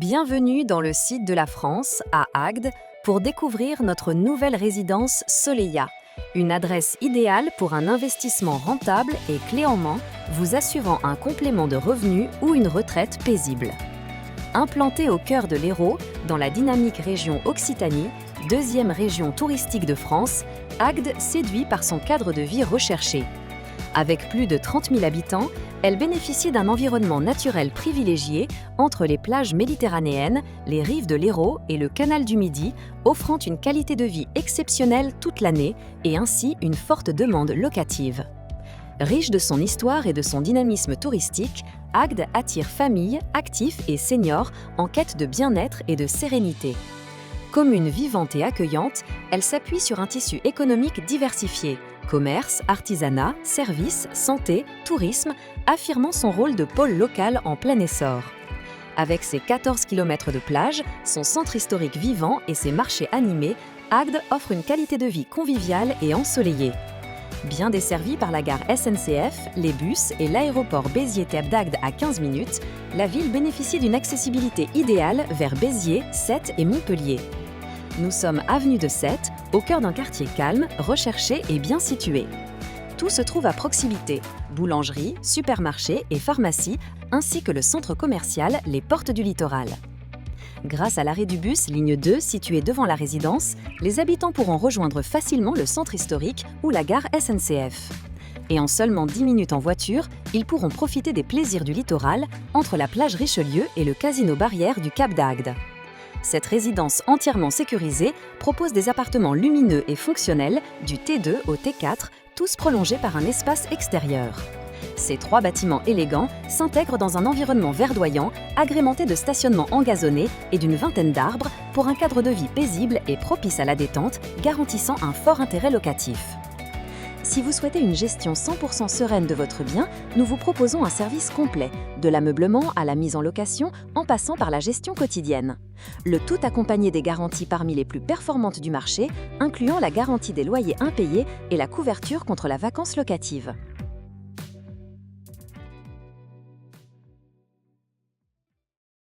Bienvenue dans le site de la France, à Agde, pour découvrir notre nouvelle résidence Soleia, une adresse idéale pour un investissement rentable et clé en main, vous assurant un complément de revenus ou une retraite paisible. Implantée au cœur de l'Hérault, dans la dynamique région Occitanie, deuxième région touristique de France, Agde séduit par son cadre de vie recherché. Avec plus de 30 000 habitants, elle bénéficie d'un environnement naturel privilégié entre les plages méditerranéennes, les rives de l'Hérault et le canal du Midi, offrant une qualité de vie exceptionnelle toute l'année et ainsi une forte demande locative. Riche de son histoire et de son dynamisme touristique, Agde attire familles, actifs et seniors en quête de bien-être et de sérénité. Commune vivante et accueillante, elle s'appuie sur un tissu économique diversifié, commerce, artisanat, services, santé, tourisme, affirmant son rôle de pôle local en plein essor. Avec ses 14 km de plage, son centre historique vivant et ses marchés animés, Agde offre une qualité de vie conviviale et ensoleillée. Bien desservie par la gare SNCF, les bus et l'aéroport Béziers-Thèbes d'Agde à 15 minutes, la ville bénéficie d'une accessibilité idéale vers Béziers, Sète et Montpellier. Nous sommes avenue de Sète, au cœur d'un quartier calme, recherché et bien situé. Tout se trouve à proximité, boulangerie, supermarché et pharmacie, ainsi que le centre commercial Les Portes du Littoral. Grâce à l'arrêt du bus ligne 2 situé devant la résidence, les habitants pourront rejoindre facilement le centre historique ou la gare SNCF. Et en seulement 10 minutes en voiture, ils pourront profiter des plaisirs du littoral entre la plage Richelieu et le casino Barrière du Cap d'Agde. Cette résidence entièrement sécurisée propose des appartements lumineux et fonctionnels du T2 au T4, tous prolongés par un espace extérieur. Ces 3 bâtiments élégants s'intègrent dans un environnement verdoyant, agrémenté de stationnements engazonnés et d'une vingtaine d'arbres pour un cadre de vie paisible et propice à la détente, garantissant un fort intérêt locatif. Si vous souhaitez une gestion 100% sereine de votre bien, nous vous proposons un service complet, de l'ameublement à la mise en location en passant par la gestion quotidienne. Le tout accompagné des garanties parmi les plus performantes du marché, incluant la garantie des loyers impayés et la couverture contre la vacance locative.